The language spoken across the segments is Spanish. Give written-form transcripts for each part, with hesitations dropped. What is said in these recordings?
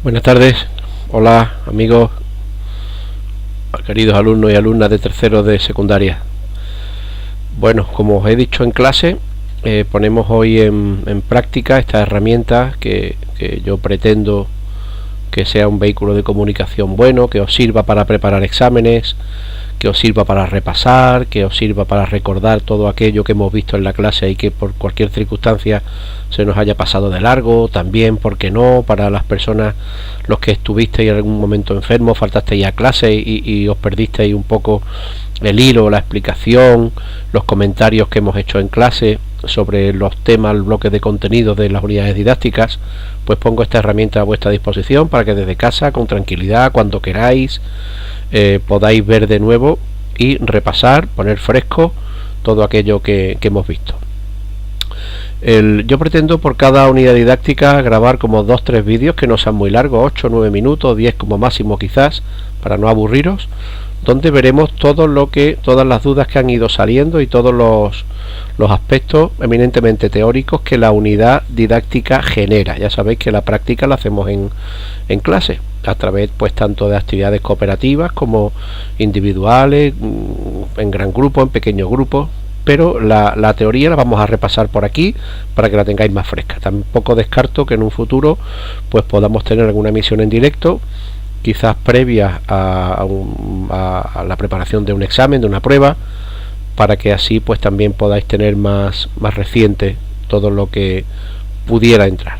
Buenas tardes, hola amigos, queridos alumnos y alumnas de tercero de secundaria. Bueno, como os he dicho en clase, ponemos hoy en práctica esta herramienta que yo pretendo que sea un vehículo de comunicación bueno, que os sirva para preparar exámenes, que os sirva para repasar, que os sirva para recordar todo aquello que hemos visto en la clase y que por cualquier circunstancia se nos haya pasado de largo. También, ¿por qué no?, para las personas, los que estuvisteis en algún momento enfermos, faltasteis a clase y os perdisteis un poco el hilo, la explicación, los comentarios que hemos hecho en clase sobre los temas, el bloque de contenido de las unidades didácticas. Pues pongo esta herramienta a vuestra disposición para que desde casa, con tranquilidad, cuando queráis, podáis ver de nuevo y repasar, poner fresco todo aquello que hemos visto. Yo pretendo por cada unidad didáctica grabar como 2-3 vídeos que no sean muy largos, 8-9 minutos, 10 como máximo quizás, para no aburriros, donde veremos todas las dudas que han ido saliendo y todos los aspectos eminentemente teóricos que la unidad didáctica genera. Ya sabéis que la práctica la hacemos en clase, a través pues tanto de actividades cooperativas como individuales, en gran grupo, en pequeños grupos, pero la teoría la vamos a repasar por aquí para que la tengáis más fresca. Tampoco descarto que en un futuro pues podamos tener alguna emisión en directo, quizás previa a la preparación de un examen, de una prueba, para que así pues también podáis tener más reciente todo lo que pudiera entrar.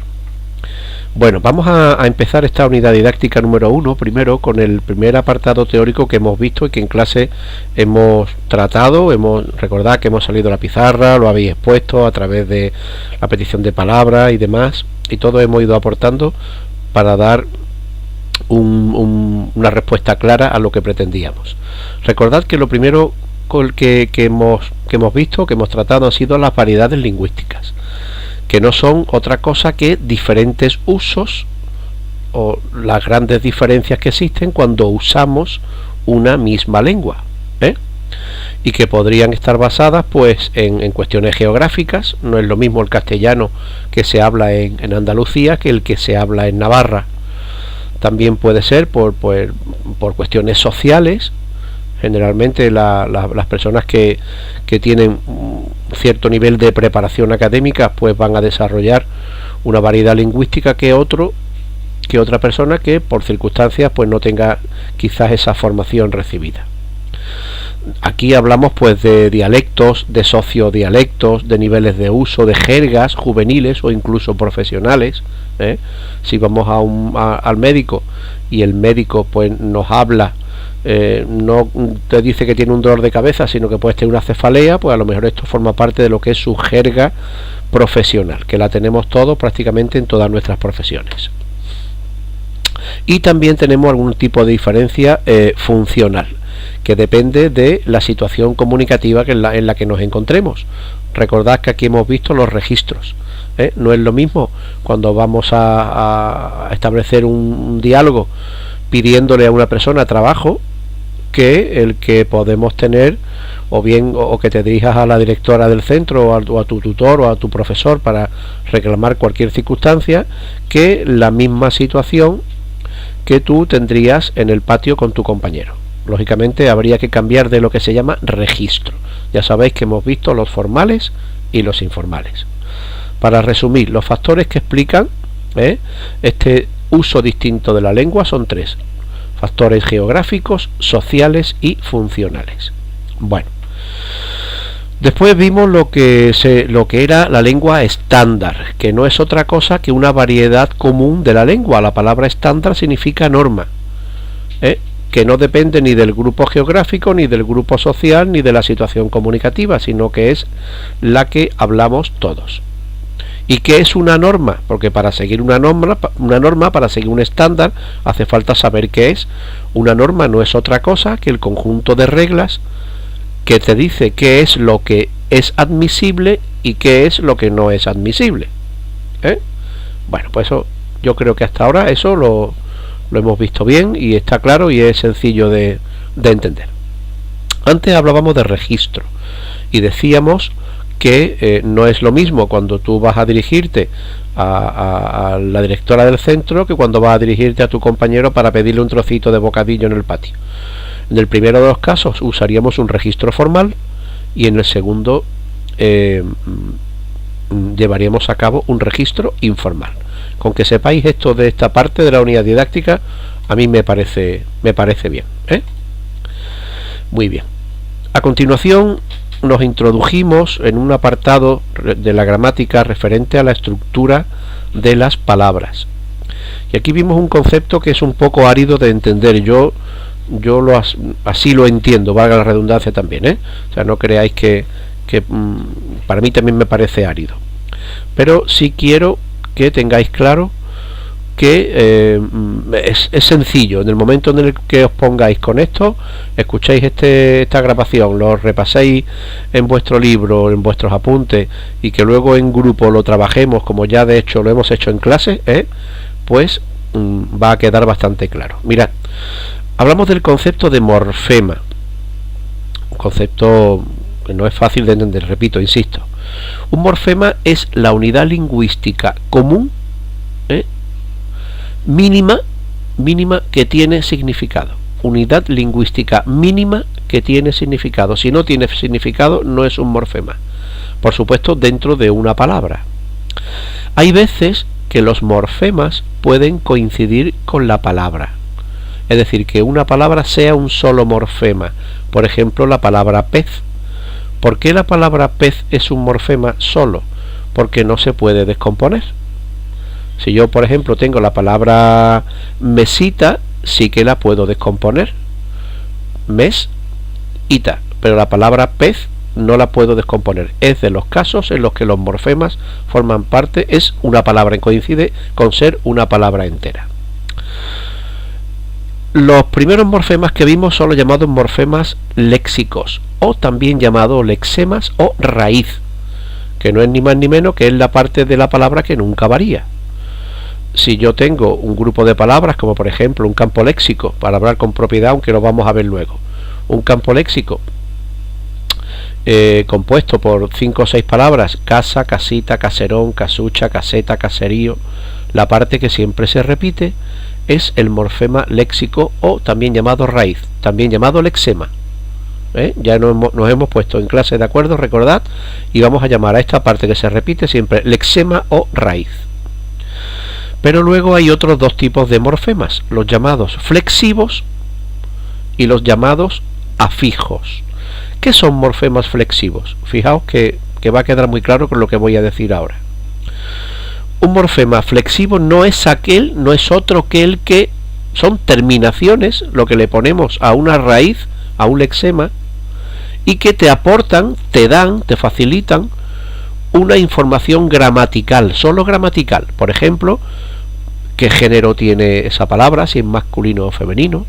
Bueno, vamos a empezar esta unidad didáctica número 1 primero con el primer apartado teórico que hemos visto y que en clase hemos tratado. Recordad que hemos salido a la pizarra, lo habéis expuesto a través de la petición de palabras y demás, y todo hemos ido aportando para dar una respuesta clara a lo que pretendíamos. Recordad que lo primero que hemos visto, que hemos tratado, han sido las variedades lingüísticas, que no son otra cosa que diferentes usos o las grandes diferencias que existen cuando usamos una misma lengua, y que podrían estar basadas pues en cuestiones geográficas. No es lo mismo el castellano que se habla en Andalucía que el que se habla en Navarra. También puede ser por cuestiones sociales. Generalmente las personas que tienen cierto nivel de preparación académica pues van a desarrollar una variedad lingüística que otra persona que por circunstancias pues no tenga quizás esa formación recibida. Aquí hablamos pues de dialectos, de sociodialectos, de niveles de uso, de jergas juveniles o incluso profesionales. Si vamos al médico y el médico pues nos habla, no te dice que tiene un dolor de cabeza, sino que puede tener una cefalea, pues a lo mejor esto forma parte de lo que es su jerga profesional, que la tenemos todos prácticamente en todas nuestras profesiones. Y también tenemos algún tipo de diferencia funcional, que depende de la situación comunicativa en la que nos encontremos. Recordad que aquí hemos visto los registros. No es lo mismo cuando vamos a establecer un diálogo pidiéndole a una persona trabajo, que el que podemos tener o que te dirijas a la directora del centro o a tu tutor o a tu profesor para reclamar cualquier circunstancia, que la misma situación que tú tendrías en el patio con tu compañero. Lógicamente habría que cambiar de lo que se llama registro. Ya sabéis que hemos visto los formales y los informales. Para resumir, los factores que explican este uso distinto de la lengua son 3: factores geográficos, sociales y funcionales. Bueno, después vimos lo que era la lengua estándar, que no es otra cosa que una variedad común de la lengua. La palabra estándar significa norma, que no depende ni del grupo geográfico, ni del grupo social, ni de la situación comunicativa, sino que es la que hablamos todos. ¿Y qué es una norma? Porque para seguir una norma, para seguir un estándar, hace falta saber qué es. Una norma no es otra cosa que el conjunto de reglas que te dice qué es lo que es admisible y qué es lo que no es admisible. Bueno, pues eso, yo creo que hasta ahora eso lo hemos visto bien y está claro y es sencillo de entender. Antes hablábamos de registro y decíamos que no es lo mismo cuando tú vas a dirigirte a la directora del centro que cuando vas a dirigirte a tu compañero para pedirle un trocito de bocadillo en el patio. En el primero de los casos usaríamos un registro formal y en el segundo llevaríamos a cabo un registro informal. Con que sepáis esto de esta parte de la unidad didáctica, a mí me parece bien, ¿eh? Muy bien. A continuación nos introdujimos en un apartado de la gramática referente a la estructura de las palabras. Y aquí vimos un concepto que es un poco árido de entender. Yo así lo entiendo, valga la redundancia también, ¿eh? O sea, no creáis que para mí también me parece árido. Pero sí quiero que tengáis claro que es sencillo. En el momento en el que os pongáis con esto, escuchéis esta grabación, lo repaséis en vuestro libro, en vuestros apuntes, y que luego en grupo lo trabajemos como ya de hecho lo hemos hecho en clase, pues va a quedar bastante claro. Mirad, hablamos del concepto de morfema, un concepto que no es fácil de entender, repito, insisto. Un morfema es la unidad lingüística común, mínima que tiene significado. Unidad lingüística mínima que tiene significado. Si no tiene significado, no es un morfema. Por supuesto, dentro de una palabra. Hay veces que los morfemas pueden coincidir con la palabra. Es decir, que una palabra sea un solo morfema. Por ejemplo, la palabra pez. ¿Por qué la palabra pez es un morfema solo? Porque no se puede descomponer. Si yo, por ejemplo, tengo la palabra mesita, sí que la puedo descomponer. Mes-ita. Pero la palabra pez no la puedo descomponer. Es de los casos en los que los morfemas forman parte, es una palabra, coincide con ser una palabra entera. Los primeros morfemas que vimos son los llamados morfemas léxicos, o también llamados lexemas o raíz, que no es ni más ni menos que es la parte de la palabra que nunca varía. Si yo tengo un grupo de palabras, como por ejemplo un campo léxico, para hablar con propiedad, aunque lo vamos a ver luego, un campo léxico compuesto por 5 o 6 palabras: casa, casita, caserón, casucha, caseta, caserío, la parte que siempre se repite es el morfema léxico, o también llamado raíz, también llamado lexema. Ya nos hemos puesto en clase de acuerdo, recordad, y vamos a llamar a esta parte que se repite siempre lexema o raíz. Pero luego hay otros dos tipos de morfemas, los llamados flexivos y los llamados afijos. ¿Qué son morfemas flexivos? Fijaos que va a quedar muy claro con lo que voy a decir ahora. Un morfema flexivo no es otro que el que son terminaciones, lo que le ponemos a una raíz, a un lexema, y que te aportan, te facilitan una información gramatical, solo gramatical. Por ejemplo, qué género tiene esa palabra, si es masculino o femenino,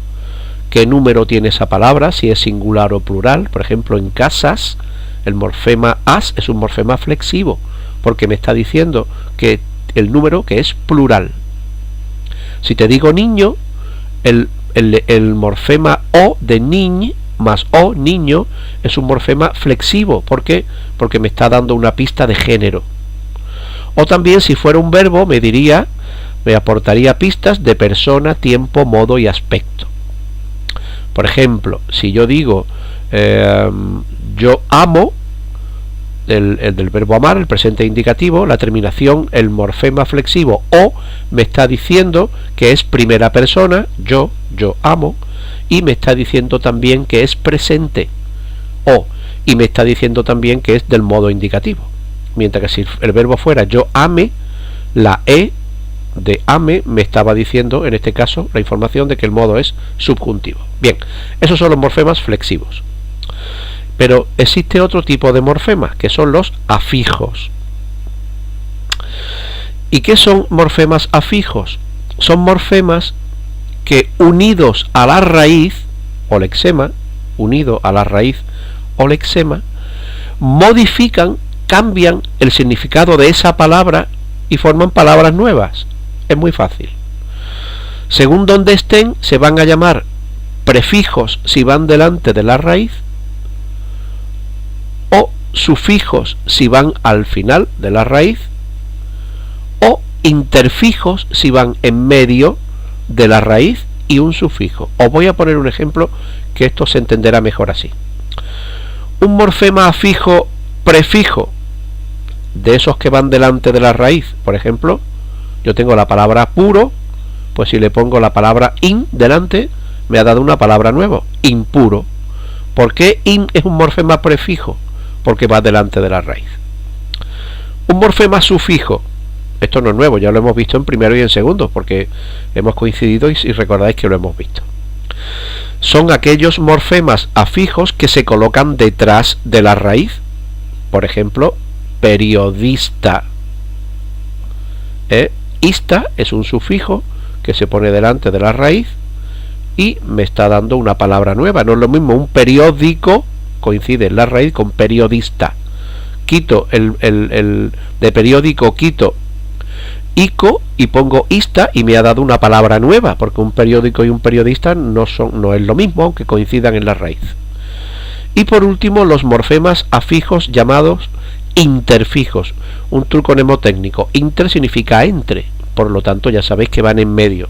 qué número tiene esa palabra, si es singular o plural. Por ejemplo, en casas, el morfema as es un morfema flexivo, porque me está diciendo que el número que es plural. Si te digo niño, el morfema o de niñ más o, niño, es un morfema flexivo. ¿Por qué? Porque me está dando una pista de género. O también, si fuera un verbo, me aportaría pistas de persona, tiempo, modo y aspecto. Por ejemplo, si yo digo yo amo, el del verbo amar, el presente indicativo, la terminación, el morfema flexivo o, me está diciendo que es primera persona, yo amo, y me está diciendo también que es presente, o, y me está diciendo también que es del modo indicativo. Mientras que si el verbo fuera yo ame, la e de ame me estaba diciendo, en este caso, la información de que el modo es subjuntivo. Bien, esos son los morfemas flexivos. Pero existe otro tipo de morfemas, que son los afijos. ¿Y qué son morfemas afijos? Son morfemas que, unidos a la raíz o lexema, modifican, cambian el significado de esa palabra y forman palabras nuevas. Es muy fácil. Según donde estén, se van a llamar prefijos si van delante de la raíz, o sufijos si van al final de la raíz o interfijos si van en medio de la raíz y un sufijo. Os voy a poner un ejemplo que esto se entenderá mejor así. Un morfema afijo prefijo, de esos que van delante de la raíz, por ejemplo, yo tengo la palabra puro, pues si le pongo la palabra in delante, me ha dado una palabra nueva, impuro. ¿Por qué in es un morfema prefijo? Porque va delante de la raíz. Un morfema sufijo, esto no es nuevo, ya lo hemos visto en primero y en segundo, porque hemos coincidido y recordáis que lo hemos visto. Son aquellos morfemas afijos que se colocan detrás de la raíz. Por ejemplo, periodista. Ista es un sufijo que se pone delante de la raíz y me está dando una palabra nueva. No es lo mismo un periódico, coincide en la raíz con periodista. Quito el de periódico, quito ico y pongo ista y me ha dado una palabra nueva, porque un periódico y un periodista no es lo mismo, aunque coincidan en la raíz. Y por último, los morfemas afijos llamados interfijos. Un truco mnemotécnico. Inter significa entre, por lo tanto ya sabéis que van en medio.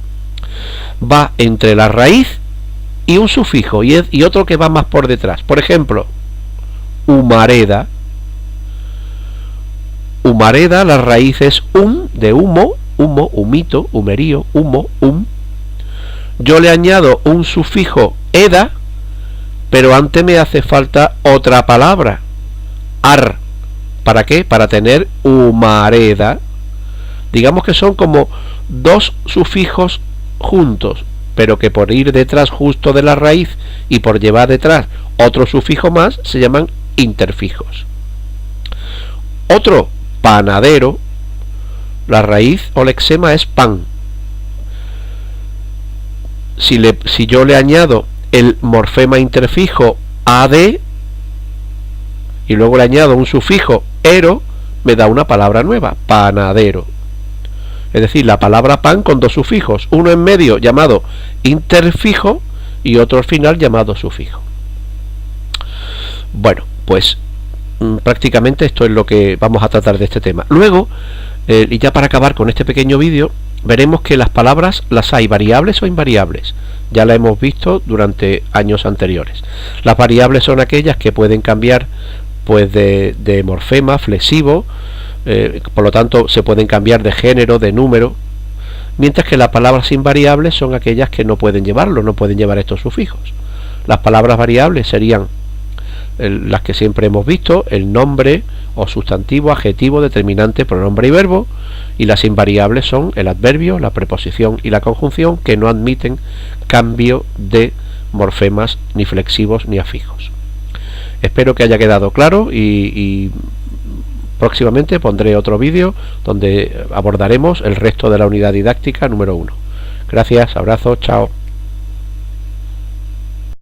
Va entre la raíz y un sufijo y otro que va más por detrás. Por ejemplo, humareda. Humareda, la raíz es de humo, humito, humerío, humo, Yo le añado un sufijo eda, pero antes me hace falta otra palabra, ar. ¿Para qué? Para tener humareda. Digamos que son como dos sufijos juntos, pero que por ir detrás justo de la raíz y por llevar detrás otro sufijo más, se llaman interfijos. Otro, panadero, la raíz o lexema es pan. Si yo le añado el morfema interfijo ad y luego le añado un sufijo ero, me da una palabra nueva, panadero. Es decir, la palabra pan con dos sufijos, uno en medio llamado interfijo y otro al final llamado sufijo. Bueno, pues prácticamente esto es lo que vamos a tratar de este tema. Luego, y ya para acabar con este pequeño vídeo, veremos que las palabras las hay variables o invariables. Ya la hemos visto durante años anteriores. Las variables son aquellas que pueden cambiar pues de morfema, flexivo, por lo tanto se pueden cambiar de género, de número, mientras que las palabras invariables son aquellas que no pueden llevarlo, no pueden llevar estos sufijos. Las palabras variables serían las que siempre hemos visto, el nombre o sustantivo, adjetivo, determinante, pronombre y verbo, y las invariables son el adverbio, la preposición y la conjunción, que no admiten cambio de morfemas ni flexivos ni afijos. Espero que haya quedado claro y próximamente pondré otro vídeo donde abordaremos el resto de la unidad didáctica número 1. Gracias, abrazos, chao.